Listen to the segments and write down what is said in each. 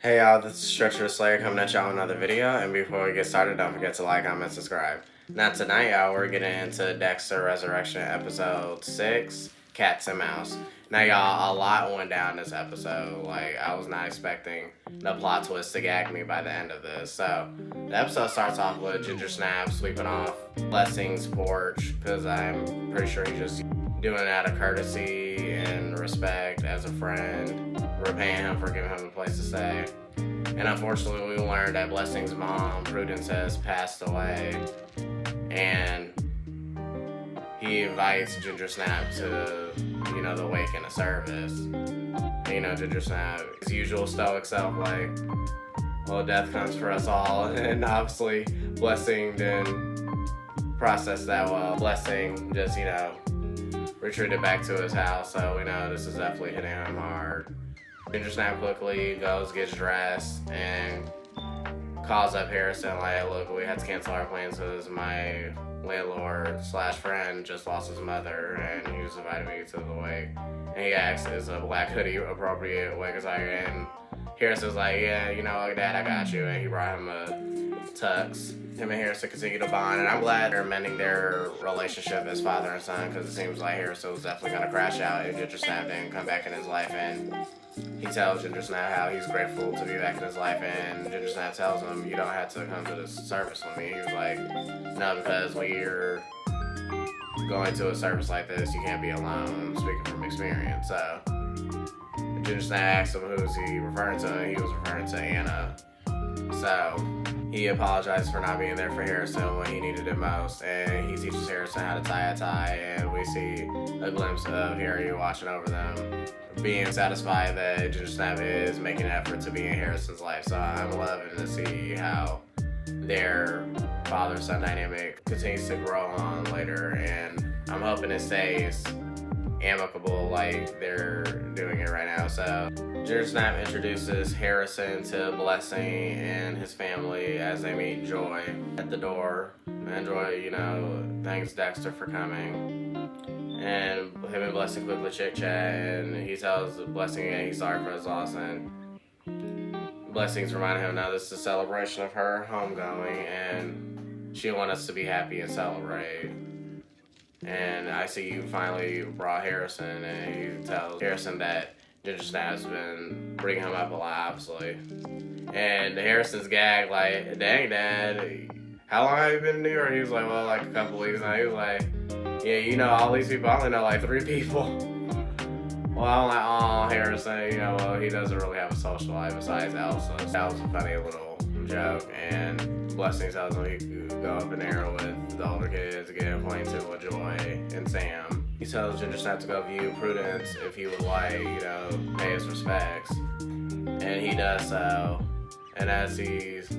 Hey y'all, this is Stretcher Slayer coming at y'all with another video, and before we get started, don't forget to like, comment, subscribe. Now tonight, y'all, we're getting into Dexter Resurrection episode 6, Cats and Mouse. Now y'all, a lot went down this episode. Like, I was not expecting the plot twist to gag me by the end of this. So, the episode starts off with Ginger Snap sweeping off Blessing's porch, because I'm pretty sure he's just doing it out of courtesy and respect as a friend, repaying him for giving him a place to stay. And unfortunately, we learned that Blessing's mom, Prudence, has passed away, and he invites Ginger Snap to, the wake and the service. And, Ginger Snap, his usual stoic self, like, well, death comes for us all, and obviously, Blessing didn't process that well. Blessing just, retreated back to his house, so we know this is definitely hitting him hard. Ginger Snap quickly goes, gets dressed, and calls up Harrison like, hey, look, we had to cancel our plans because my landlord/friend just lost his mother, and he was inviting me to the wake. And he asks, is a black hoodie appropriate wake attire? And Harrison's like, yeah, Dad, I got you. And he brought him a tux. Him and Harrison continue to bond, and I'm glad they're mending their relationship as father and son, because it seems like Harrison was definitely going to crash out if Ginger Snap didn't come back in his life. And he tells Ginger Snap how he's grateful to be back in his life, and Ginger Snap tells him, you don't have to come to this service with me. He was like, no, because when you're going to a service like this, you can't be alone, speaking from experience. So Ginger Snap asked him who's he referring to, and he was referring to Anna. So he apologized for not being there for Harrison when he needed it most, and he teaches Harrison how to tie a tie, and we see a glimpse of Harry watching over them, being satisfied that Ginger Snap is making an effort to be in Harrison's life. So I'm loving to see how their father-son dynamic continues to grow on later, and I'm hoping it stays amicable like they're doing it right now. So Ginger Snap introduces Harrison to Blessing and his family as they meet Joy at the door. And Joy, thanks Dexter for coming. And him and Blessing quickly chit-chat, and he tells Blessing that he's sorry for his loss, and Blessing's reminding him now this is a celebration of her homegoing, and she wants us to be happy and celebrate. And I see you finally brought Harrison, and he tells Harrison that Ginger Snap's been bringing him up a lot, obviously. And Harrison's gagged, like, dang, Dad, how long have you been in New York? He was like, well, like a couple weeks now. He was like, yeah, all these people, I only know like 3 people. Well, I'm like, oh, Harrison, well, he doesn't really have a social life besides Elsa. So that was a funny little joke. And Blessing tells him he could go up in there with the older kids to get acquainted with Joy and Sam. He tells Ginger Snap to go view Prudence if he would like, pay his respects. And he does so. And as he's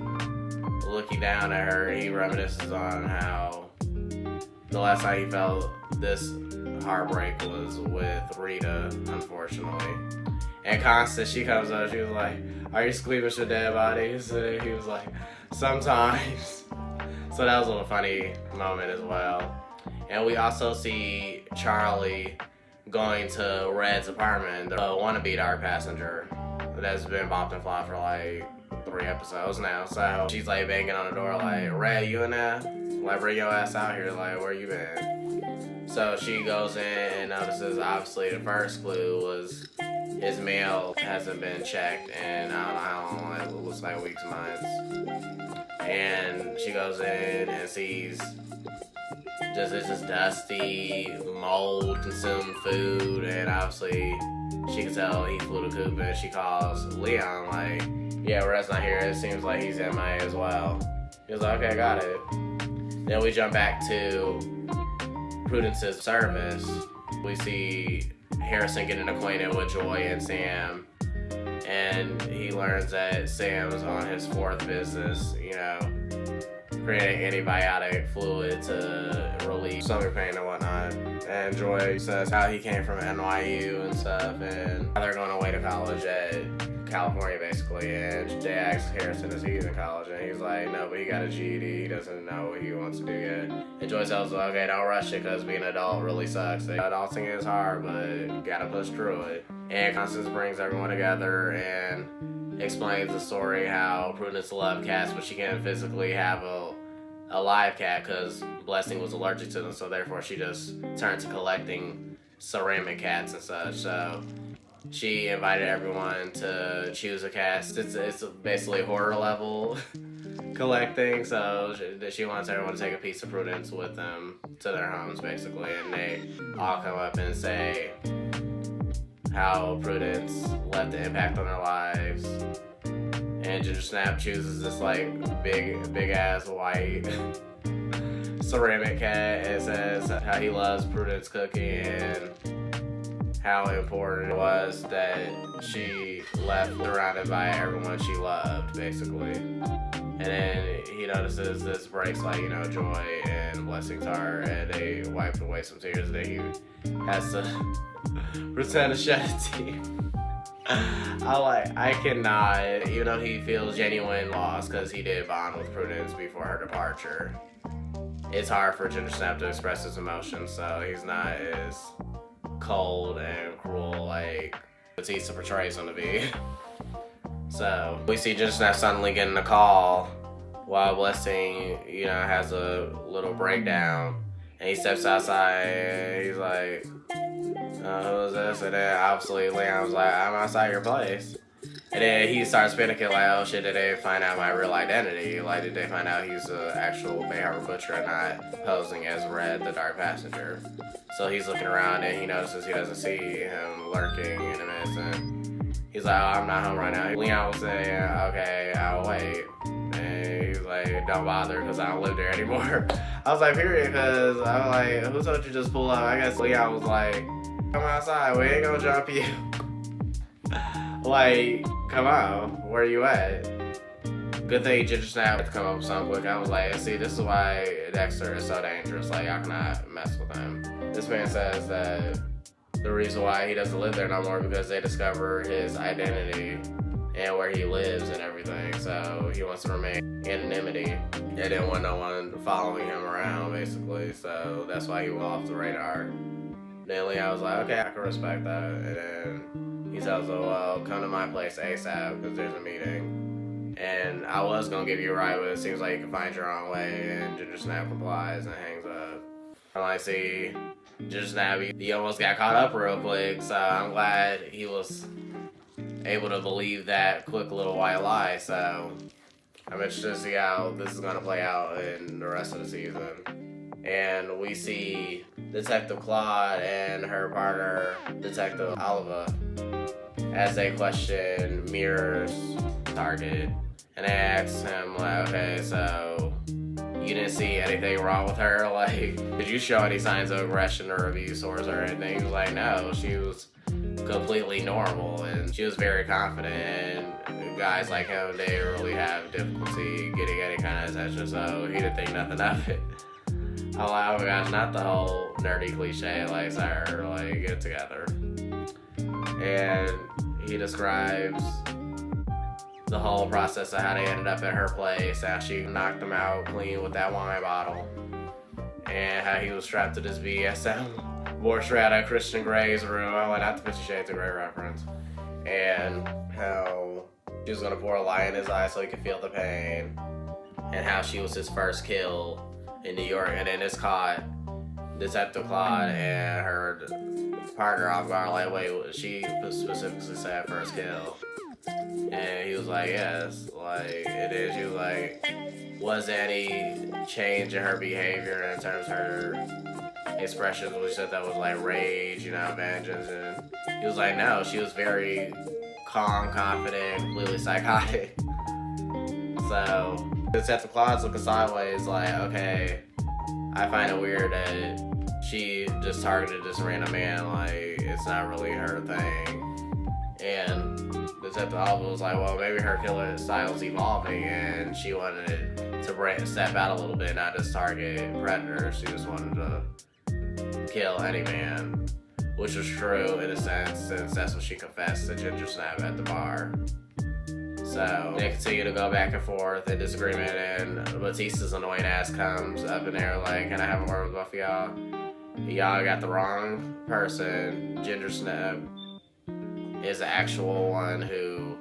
looking down at her, he reminisces on how the last time he felt this heartbreak was with Rita, unfortunately. And Constance, she comes up, she was like, are you squeamish with dead bodies? And he was like, sometimes. So that was a little funny moment as well. And we also see Charlie going to Red's apartment, the wannabe dark passenger that's been bumped and flopped for like 3 episodes now. So she's like banging on the door like, Red, you in there? Like, bring your ass out here, like, where you been? So she goes in and notices, obviously, the first clue was his mail hasn't been checked in, I don't know how long, it looks like weeks, months. And she goes in and sees it's just dusty, mold-consumed food, and obviously she can tell he flew the coop, and she calls Leon like, yeah, Red's not here, it seems like he's MIA as well. He was like, okay, got it. Then we jump back to Prudence's service. We see Harrison getting acquainted with Joy and Sam, and he learns that Sam's on his 4th business, creating antibiotic fluid to relieve stomach pain and whatnot. And Joy says how he came from NYU and stuff, and how they're going away to college at California, basically, and they asked Harrison, is he in college? And he's like, no, but he got a GED. He doesn't know what he wants to do yet. And Joyce tells him, okay, don't rush it, because being an adult really sucks. Adulting is hard, but you gotta push through it. And Constance brings everyone together and explains the story how Prudence loved cats, but she can't physically have a live cat because Blessing was allergic to them, so therefore she just turned to collecting ceramic cats and such. So she invited everyone to choose a cat. It's basically horror level collecting, so she wants everyone to take a piece of Prudence with them to their homes, basically, and they all come up and say how Prudence left an impact on their lives. And Ginger Snap chooses this like big ass white ceramic cat and says how he loves Prudence cooking and how important it was that she left surrounded by everyone she loved, basically. And then he notices this breaks like, Joy and Blessing's heart, and they wiped away some tears that he has to pretend to shed a tear. I cannot, even though he feels genuine loss because he did bond with Prudence before her departure. It's hard for Ginger Snap to express his emotions, so he's not as cold and cruel like Batista portrays him to be. So we see Ginger Snap suddenly getting a call while Blessing, has a little breakdown, and he steps outside and he's like, who is this? And then obviously Leon was like, I'm outside your place. And then he starts panicking like, oh shit, did they find out my real identity? Like, did they find out he's the actual Bay Harbor Butcher and not posing as Red, the Dark Passenger? So he's looking around and he notices he doesn't see him lurking in the midst, and he's like, oh, I'm not home right now. Leon will say, okay, I'll wait. And he's like, don't bother because I don't live there anymore. I was like, period, because I was like, who told you just pull up? I guess Leon was like, come outside, we ain't gonna jump you. Like, come on, where you at? Good thing Ginger Snap had to come up with something quick. I was like, see, this is why Dexter is so dangerous. Like, I cannot mess with him. This man says that the reason why he doesn't live there no more because they discover his identity and where he lives and everything. So he wants to remain anonymity. They didn't want no one following him around, basically. So that's why he went off the radar. Then Leon was like, okay, I can respect that. And then he tells her, well, come to my place ASAP because there's a meeting. And I was going to give you a ride, but it seems like you can find your own way. And Ginger Snap complies and hangs up. And I see Ginger Snap, he almost got caught up real quick. So I'm glad he was able to believe that quick little white lie. So I'm interested to see how this is going to play out in the rest of the season. And we see Detective Claude and her partner, Detective Oliva, as they question Meera's target. And they ask him, like, okay, so you didn't see anything wrong with her? Like, did you show any signs of aggression or abuse towards her or anything? He was like, no, she was completely normal and she was very confident. And guys like him, they really have difficulty getting any kind of attention, so he didn't think nothing of it. I'm like, oh my gosh, not the whole nerdy cliche, like, sir, like, get together. And he describes the whole process of how they ended up at her place, how she knocked him out clean with that wine bottle, and how he was strapped to this BSM board strap at Christian Grey's room. I'm like, not the 50 Shades of Grey reference. And how she was going to pour a lie in his eye so he could feel the pain, and how she was his first kill in New York, and then it's caught Detective Claude and her partner off guard, like, wait, she specifically said first kill. And he was like, yes, like, it is. She was like, was there any change in her behavior in terms of her expressions? We said that was like rage, vengeance. And he was like, no, she was very calm, confident, completely psychotic. So Detective Claude's looking sideways like, okay, I find it weird that she just targeted this random man, like, it's not really her thing. And Detective Oliver was like, well, maybe her killer style's evolving and she wanted to step out a little bit, not just target predators. She just wanted to kill any man. which was true in a sense, since that's what she confessed to Ginger Snap at the bar. So they continue to go back and forth in disagreement, and Batista's annoying ass comes up in there like, can I have a word with both of y'all? Y'all got the wrong person. Ginger Snap is the actual one who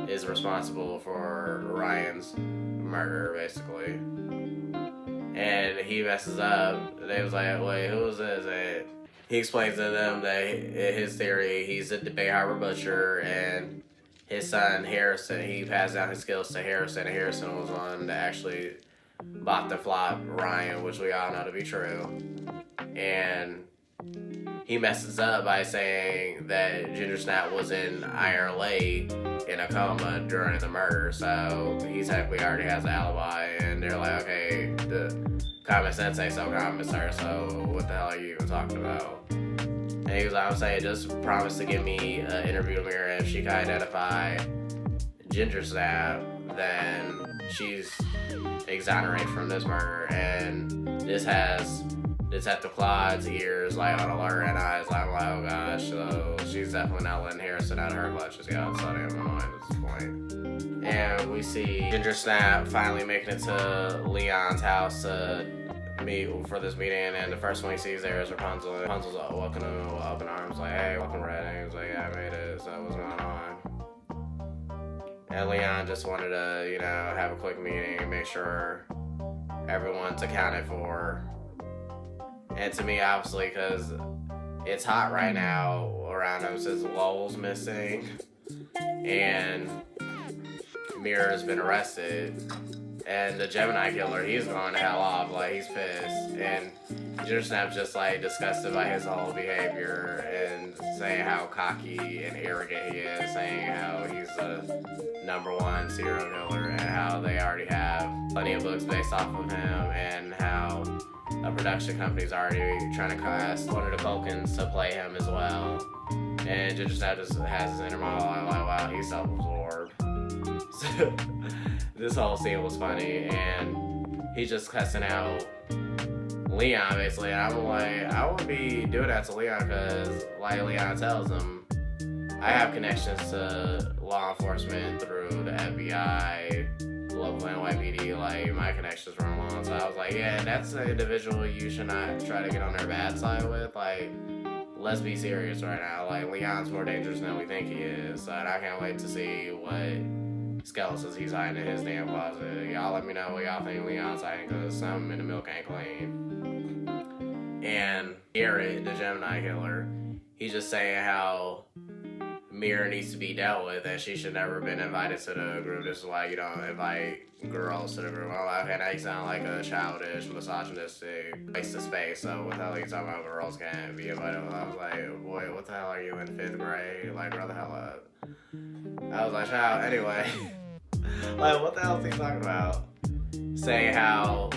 is responsible for Ryan's murder, basically. And he messes up. They was like, wait, who is this? And he explains to them that in his theory, he's a Bay Harbor butcher, and his son Harrison, he passed down his skills to Harrison, and Harrison was one that actually bought the flop Ryan, which we all know to be true. And he messes up by saying that Ginger Snap was in Iron Lake in a coma during the murder, so he technically already has an alibi. And they're like, okay, the common sense ain't so common, sir, so what the hell are you even talking about? And he was like, I'm saying, just promise to give me an interview with Meera, and if she can identify Ginger Snap, then she's exonerated from this murder. And this has Detective Claude's ears like on alert and eyes like, I'm like, oh gosh, so she's definitely not letting Harrison out of her clutches yet. It's starting in my mind at this point. And we see Ginger Snap finally making it to Leon's house to meet for this meeting, and the first one he sees there is Rapunzel. Rapunzel's walking him with open arms like, hey, welcome, Red. And he was like, yeah, I made it, so what's going on? And Leon just wanted to, have a quick meeting and make sure everyone's accounted for. And to me, obviously, because it's hot right now around him since Lowell's missing and Meera's been arrested. And the Gemini killer, he's going to hell off, like, he's pissed. And Ginger Snap's just, like, disgusted by his whole behavior and saying how cocky and arrogant he is, saying how he's the #1 serial killer and how they already have plenty of books based off of him, and how a production company's already trying to cast one of the Culkins to play him as well. And Ginger Snap just has his inner monologue like, wow, he's self-absorbed. So this whole scene was funny, and he's just cussing out Leon basically. And I'm like, I wouldn't be doing that to Leon, because like Leon tells him, I have connections to law enforcement through the FBI, local NYPD, like my connections run long. So I was like, yeah, that's an individual you should not try to get on their bad side with. Like, let's be serious right now. Like, Leon's more dangerous than we think he is. And I can't wait to see what skeletons he's hiding in his damn closet. Y'all let me know what y'all think Leon's hiding, because something in the milk ain't clean. And Gareth, the Gemini killer, he's just saying how Meera needs to be dealt with, and she should never have been invited to the group. This is why you don't invite girls to the group. I'm like, okay, now you sound like a childish, misogynistic waste of space. So what the hell are you talking about? Girls can't be invited. I was like, boy, what the hell are you in 5th grade? Like, grow the hell up. I was like, child, anyway. Like, what the hell is he talking about? Saying how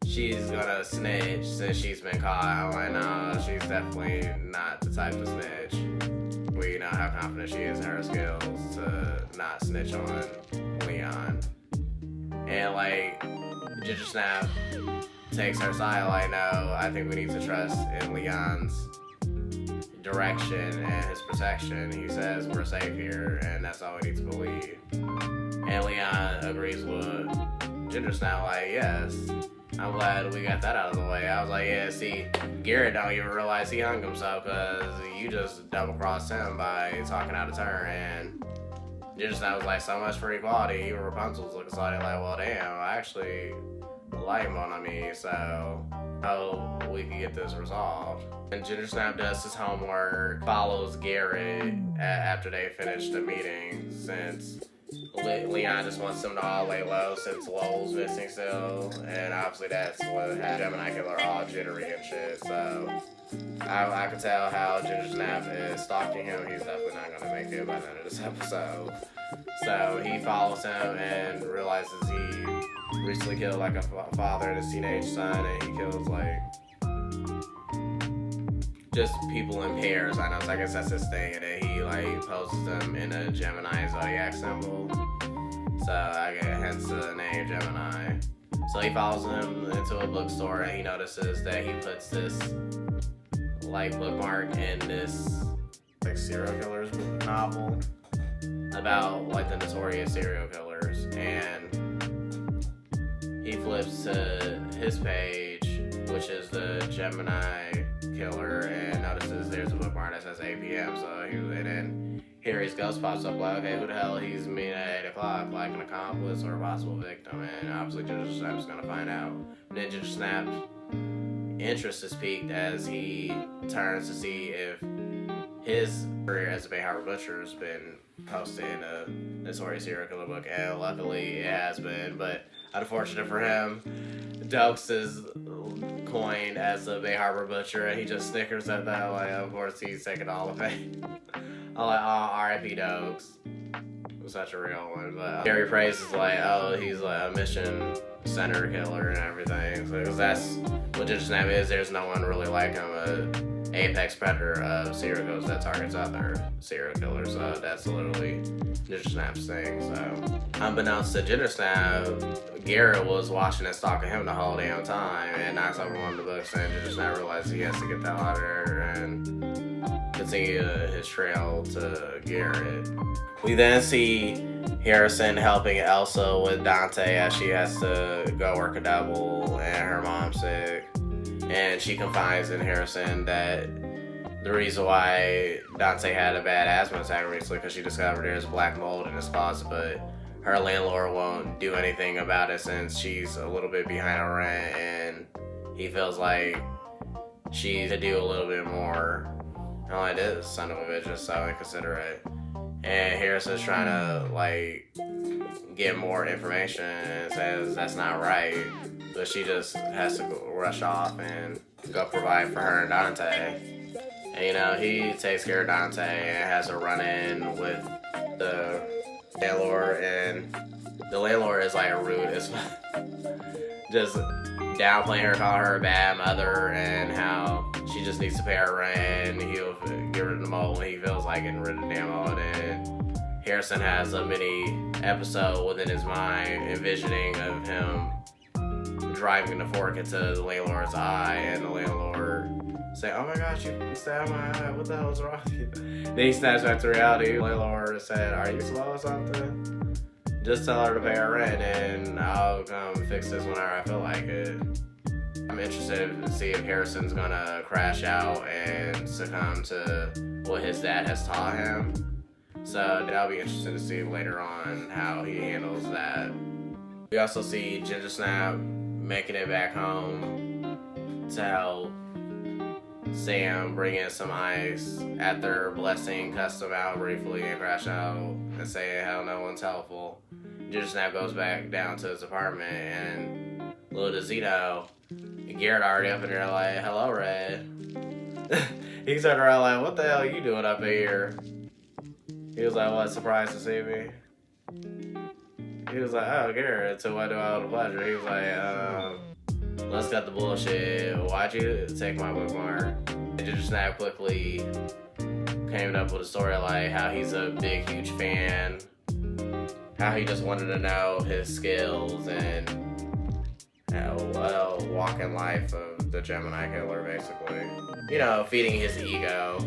she's gonna snitch since she's been caught. I'm like, nah, she's definitely not the type to snitch. We know how confident she is in her skills to not snitch on Leon. And like, Ginger Snap takes her side, like, no, I think we need to trust in Leon's direction and his protection. He says we're safe here, and that's all we need to believe. And Leon agrees with Ginger Snap, like, yes, I'm glad we got that out of the way. I was like, yeah, see, Gareth don't even realize he hung himself, because you just double-crossed him by talking out of turn. And Ginger Snap was like, so much for equality. Even Rapunzel's looking like, well, damn, I actually like Mon Ami, so hope we can get this resolved. And Ginger Snap does his homework, follows Gareth after they finish the meeting, since Leon just wants them to all lay low since Lowell's missing still, and obviously that's what had Gemini Killer all jittery and shit. So I can tell how Ginger Snap is stalking him. He's definitely not gonna make it by the end of this episode. So he follows him and realizes he recently killed like a father and his teenage son, and he kills like just people in pairs. I know, so I guess that's his thing, and then he like poses them in a Gemini zodiac symbol. So I guess hence the name Gemini. So he follows him into a bookstore, and he notices that he puts this like bookmark in this like serial killers novel about like the notorious serial killers, and he flips to his page, which is the Gemini killer, and notices there's a bookmark that says 8 p.m. So and then here his ghost pops up like, okay, who the hell he's meeting at 8 o'clock, like an accomplice or a possible victim, and obviously Ginger Snap's gonna find out. And then Ginger Snap's interest is piqued as he turns to see if his career as a Bay Harbor Butcher has been posted in a notorious serial killer book, and luckily it has been, but unfortunate for him, Dokes is coined as the Bay Harbor Butcher, and he just snickers at that, like, of course he's taking all of it. I'm like, oh, R.I.P. Dokes. Such a real one, but Gary Praise is like, oh, he's like a mission center killer and everything, because that's what Ginger Snap is. There's no one really like him, a apex predator of serial killers that targets other serial killers, so that's literally Ginger Snap's thing. So unbeknownst to Ginger Snap, Gareth was watching and stalking him the whole damn time, and knocks over one of the books, and Ginger Snap realizes he has to get that out of there and continue his trail to Gareth. We then see Harrison helping Elsa with Dante as she has to go work a double and her mom's sick. And she confides in Harrison that the reason why Dante had a bad asthma attack recently because she discovered there's black mold in his closet, but her landlord won't do anything about it since she's a little bit behind her rent, and he feels like she could do a little bit more. I'm like, this son of a bitch is so inconsiderate. And Harrison's trying to like get more information and says that's not right, but she just has to rush off and go provide for her and Dante. And you know, he takes care of Dante and has a run-in with the landlord, and the landlord is like rude as just downplaying her, calling her a bad mother, and how she just needs to pay her rent, and he'll get rid of the mold when he feels like getting rid of the damn mold. And Harrison has a mini episode within his mind envisioning of him driving the fork into the landlord's eye, and the landlord say, oh my gosh, you stabbed my eye, what the hell is wrong with you? Then he snaps back to reality. The landlord said, are you slow or something? Just tell her to pay her rent and I'll come fix this whenever I feel like it. I'm interested to see if Harrison's gonna crash out and succumb to what his dad has taught him. So that'll be interesting to see later on how he handles that. We also see Ginger Snap making it back home to help Sam bring in some ice after blessing custom out briefly and crash out and saying how no one's helpful. Ginger Snap goes back down to his apartment, and little does he know, Gareth already up in there like, hello, Red. He turned around like, what the hell are you doing up here? He was like, what, surprised to see me? He was like, oh, Gareth, so what do I owe the pleasure? He was like, let's cut the bullshit. Why'd you take my bookmark? And Ginger Snap quickly came up with a story like how he's a big, huge fan, how he just wanted to know his skills and walking life of the Gemini killer, basically. You know, feeding his ego,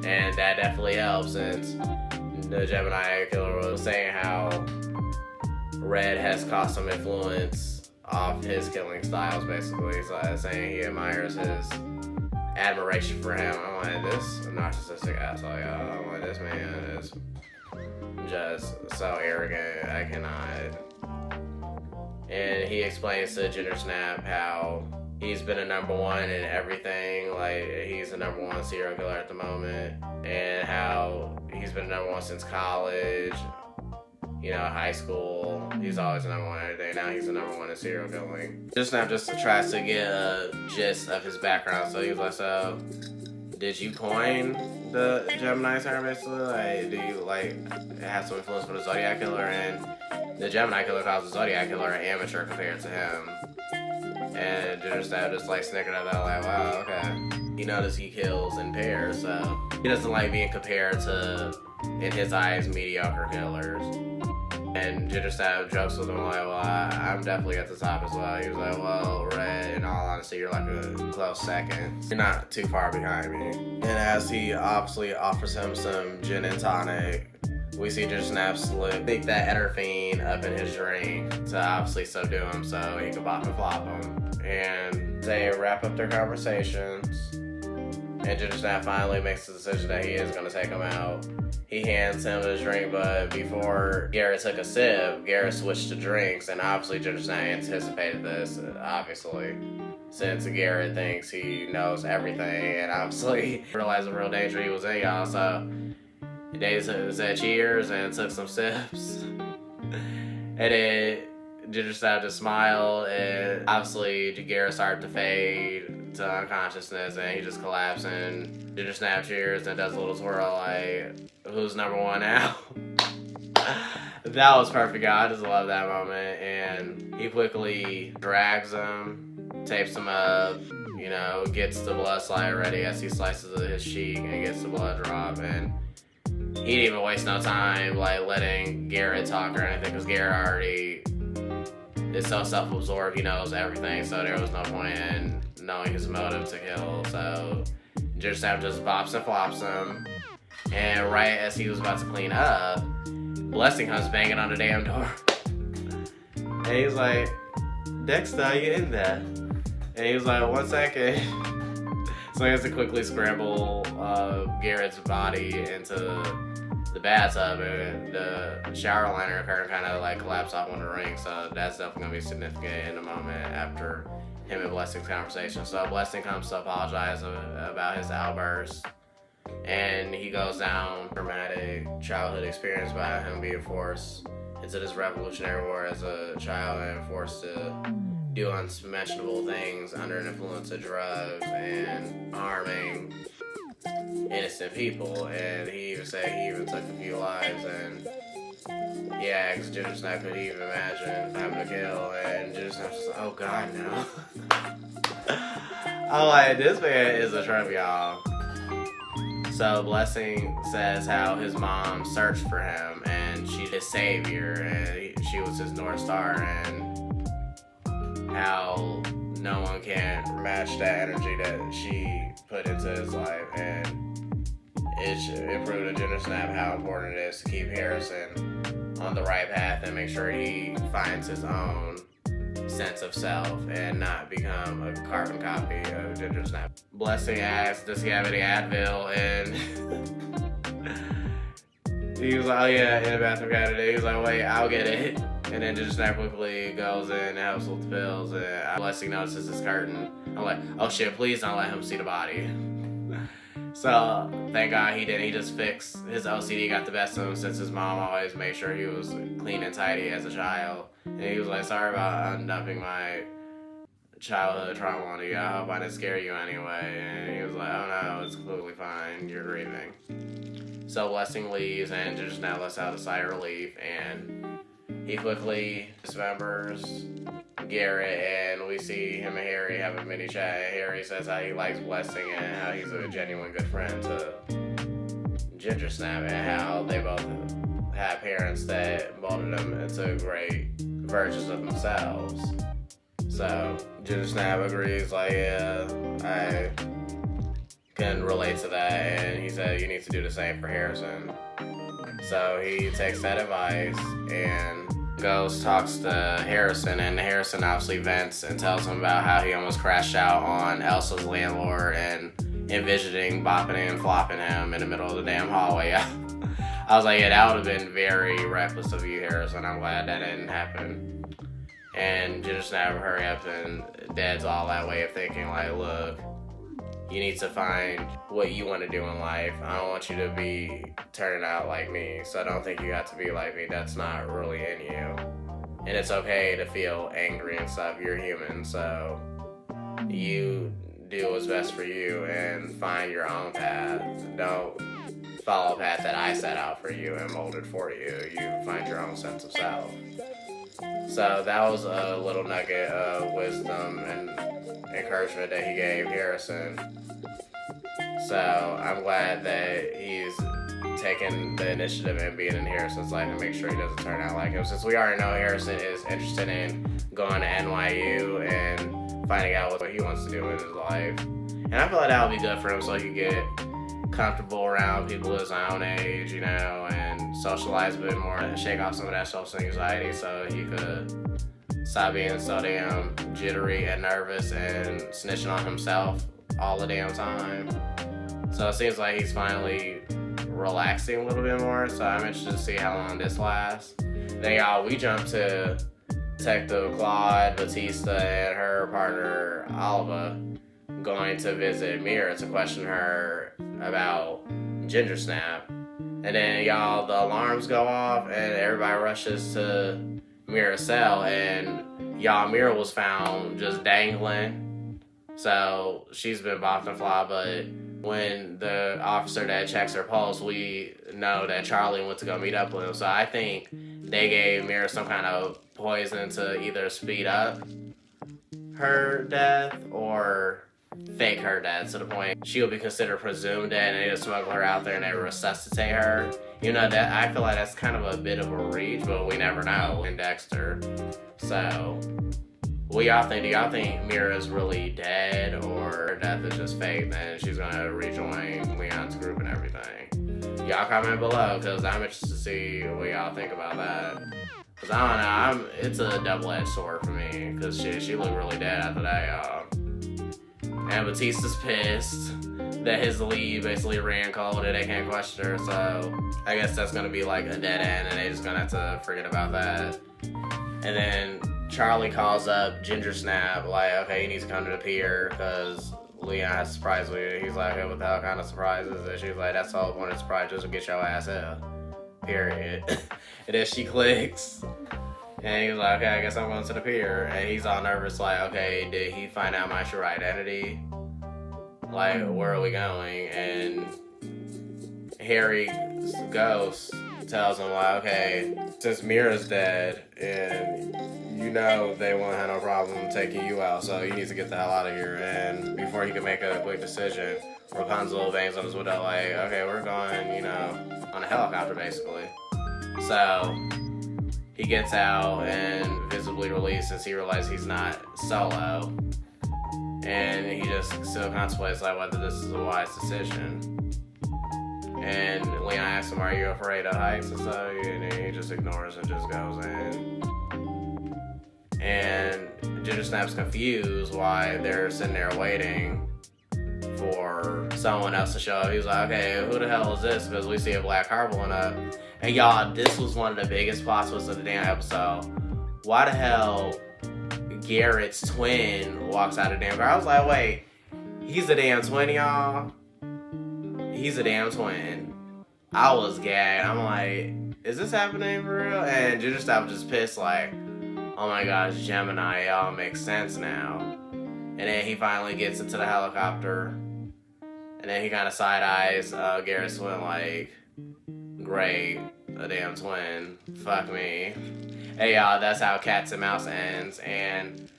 and that definitely helps since the Gemini killer was saying how Red has caught some influence off his killing styles, basically. So saying he admires his admiration for him. I'm like, this narcissistic asshole, y'all. I'm like, this man is just so arrogant, I cannot. And he explains to Ginger Snap how he's been a number one in everything, like he's the number one serial killer at the moment, and how he's been number one since college, you know, high school. He's always the number one in everything. Now he's the number one in serial killing. Ginger Snap just tries to get a gist of his background. So he's like, so did you coin the Gemini term, basically? Like, do you like have some influence from the Zodiac killer? And the Gemini killer calls the Zodiac killer an amateur compared to him. And Ginger Snap just like snickered at that, like, wow, okay. He noticed he kills in pairs, so he doesn't like being compared to, in his eyes, mediocre killers. And Ginger Snap jokes with him like, well, I'm definitely at the top as well. He was like, well, Red, in all honesty, you're like a close second. You're not too far behind me. And as he obviously offers him some gin and tonic, we see Ginger Snap stick that endorphin up in his drink to obviously subdue him so he can bop and flop him. And they wrap up their conversations. And Ginger Snap finally makes the decision that he is going to take him out. He hands him his drink, but before Gareth took a sip, Gareth switched to drinks, and obviously Ginger Snap anticipated this, obviously, since Gareth thinks he knows everything, and obviously realized the real danger he was in, y'all, so they said cheers and took some sips. And then Ginger Snap just smiled, and obviously Gareth started to fade to unconsciousness, and he just collapsed, and Ginger Snap cheers and does a little twirl like, who's number one now? That was perfect, y'all. I just love that moment. And he quickly drags him, tapes him up, you know, gets the blood slide ready as he slices his cheek and gets the blood drop. And he didn't even waste no time like letting Gareth talk or anything, because Gareth already is so self-absorbed, he knows everything, so there was no point in knowing his motive to kill. So Ginger Snap just bops and flops him. And right as he was about to clean up, Blessing comes banging on the damn door. And he's like, Dexter, you in there? And he was like, 1 second. So he has to quickly scramble Garrett's body into the bathtub, and the shower liner curtain kind of like collapsed off on the ring. So that's definitely going to be significant in a moment after him and Blessing's conversation. So Blessing comes to apologize about his outburst. And he goes down traumatic childhood experience by him being forced into this Revolutionary War as a child and forced to do unmentionable things under an influence of drugs and harming innocent people. And he even said he even took a few lives. And yeah, because Ginger Snap could even imagine having to kill. And Ginger Snap's just like, oh God, no. I'm like, this man is a trip, y'all. So Blessing says how his mom searched for him and she's his savior and she was his North Star, and how no one can match that energy that she put into his life. And it proved to Ginger Snap how important it is to keep Harrison on the right path and make sure he finds his own sense of self and not become a carbon copy of Ginger Snap. Blessing asks, does he have any Advil? And he was like, oh yeah, in the bathroom cabinet. He was like, wait, I'll get it. And then Ginger Snap quickly goes in and helps with the pills, and Blessing notices his curtain. I'm like, oh shit, please don't let him see the body. So thank God he didn't. He just fixed his OCD, got the best of him, since his mom always made sure he was clean and tidy as a child. And he was like, sorry about undumping my childhood trauma on you. I hope I didn't scare you anyway. And he was like, oh no, it's completely fine. You're grieving. So Blessing leaves, and Ginger Snap lets out a sigh of relief, and he quickly dismembers Gareth, and we see him and Harry have a mini chat. And Harry says how he likes Blessing and how he's a genuine good friend to Ginger Snap, and how they both have parents that molded them into great versions of themselves. So Ginger Snap agrees, like, yeah, I can relate to that, and he said you need to do the same for Harrison. So he takes that advice and goes, talks to Harrison, and Harrison obviously vents and tells him about how he almost crashed out on Elsa's landlord and envisioning bopping and flopping him in the middle of the damn hallway. I was like, yeah, that would have been very reckless of you, Harrison. I'm glad that didn't happen. And Ginger Snap hurry up and Dad's all that way of thinking, like, look, you need to find what you want to do in life. I don't want you to be turning out like me, so I don't think you got to be like me. That's not really in you. And it's okay to feel angry and stuff. You're human, so you do what's best for you and find your own path. Don't follow a path that I set out for you and molded for you. You find your own sense of self. So that was a little nugget of wisdom and encouragement that he gave Harrison. So I'm glad that he's taking the initiative and being in Harrison's life and make sure he doesn't turn out like him. Since we already know Harrison is interested in going to NYU and finding out what he wants to do in his life. And I feel like that would be good for him so he can get comfortable around people his own age, you know, and socialize a bit more and shake off some of that social anxiety so he could stop being so damn jittery and nervous and snitching on himself all the damn time. So it seems like he's finally relaxing a little bit more, so I'm interested to see how long this lasts. Then y'all, we jump to Detective Claude, Batista, and her partner Oliva going to visit Meera to question her about Ginger Snap. And then y'all, the alarms go off and everybody rushes to Meera's cell, and y'all, Meera was found just dangling. So she's been bopped and fly, but when the officer that checks her pulse, we know that Charlie went to go meet up with him. So I think they gave Meera some kind of poison to either speed up her death or fake her death to the point she'll be considered presumed dead, and they just smuggle her out there and they resuscitate her. You know, that I feel like that's kind of a bit of a reach, but we never know in Dexter. So what y'all think? Do y'all think Meera's really dead, or her death is just fake and she's gonna rejoin Leon's group and everything? Y'all comment below, because I'm interested to see what y'all think about that. Because I don't know, it's a double-edged sword for me, because she looked really dead after that, y'all. And Batista's pissed that his lead basically ran cold and they can't question her, so I guess that's gonna be like a dead end and they just gonna have to forget about that. And then Charlie calls up Ginger Snap, like, okay, you need to come to the pier because Leon has a surprise with you. He's like, hey, what the hell kind of surprise is it? She's like, that's the whole point of the surprise, just to get your ass out. Period. And then she clicks. And he's like, okay, I guess I'm going to the pier. And he's all nervous, like, okay, did he find out my true identity? Like, where are we going? And Harry's ghost tells him, like, okay, since Meera's dead, and you know they won't have no problem taking you out, so you need to get the hell out of here. And before he can make a quick decision, Rapunzel bangs on his window, like, okay, we're going, you know, on a helicopter, basically. So he gets out and visibly releases. He realizes he's not solo. And he just still contemplates like whether this is a wise decision. And Leon asks him, are you afraid of heights and stuff? And he just ignores and just goes in. And Ginger Snap's confused why they're sitting there waiting for someone else to show up. He's like, okay, who the hell is this? Because we see a black car blowing up. And y'all, this was one of the biggest plot twists of the damn episode. Why the hell Garrett's twin walks out of the damn car? I was like, wait, he's a damn twin, y'all? He's a damn twin. I was gagged. I'm like, is this happening for real? And Ginger Snap was just pissed, like, oh my gosh, Gemini, it all makes sense now. And then he finally gets into the helicopter. And then he kind of side-eyes Garrett's twin, like, great, a damn twin, fuck me. Hey y'all, that's how Cats and Mouse ends, and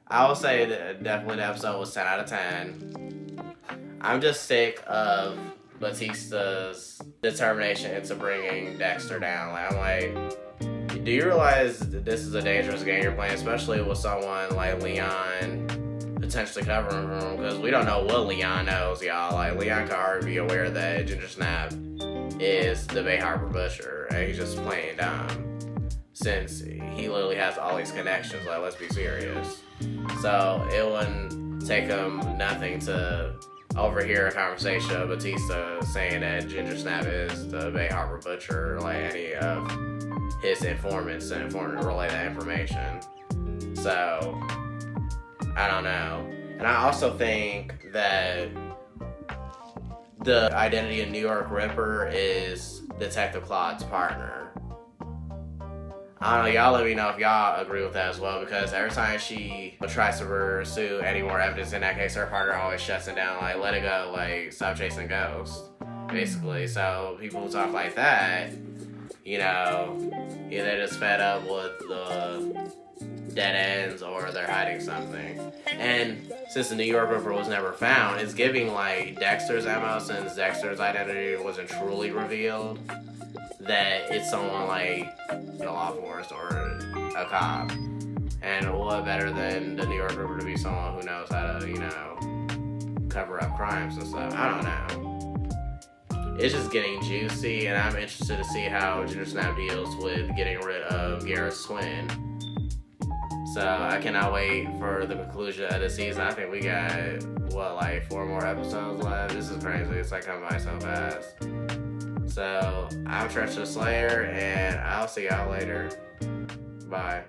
I will say that definitely the episode was 10 out of 10. I'm just sick of Batista's determination into bringing Dexter down. Like, I'm like, do you realize that this is a dangerous game you're playing, especially with someone like Leon potentially covering for him, because we don't know what Leon knows, y'all. Like, Leon can already be aware that Ginger Snap is the Bay Harbor Butcher, and he's just playing dumb, since he literally has all these connections. Like, let's be serious. So it wouldn't take him nothing to overhear a conversation of Batista saying that Ginger Snap is the Bay Harbor Butcher, like any of his informants and relay that information. So I don't know. And I also think that the identity of New York Ripper is Detective Claude's partner. I don't know, y'all let me know if y'all agree with that as well, because every time she tries to pursue any more evidence in that case, her partner always shuts it down, like, let it go, like, stop chasing ghosts, basically. So people who talk like that, you know, they're just fed up with the dead ends or they're hiding something. And since the New York Ripper was never found, it's giving like Dexter's MO, since Dexter's identity wasn't truly revealed, that it's someone like the law force or a cop. And what better than the New York Ripper to be someone who knows how to, cover up crimes and stuff. I don't know. It's just getting juicy, and I'm interested to see how Ginger Snap deals with getting rid of Gareth's twin. So I cannot wait for the conclusion of the season. I think we got, 4 more episodes left? This is crazy. It's like coming by so fast. So I'm Treacherous Slayer, and I'll see y'all later. Bye.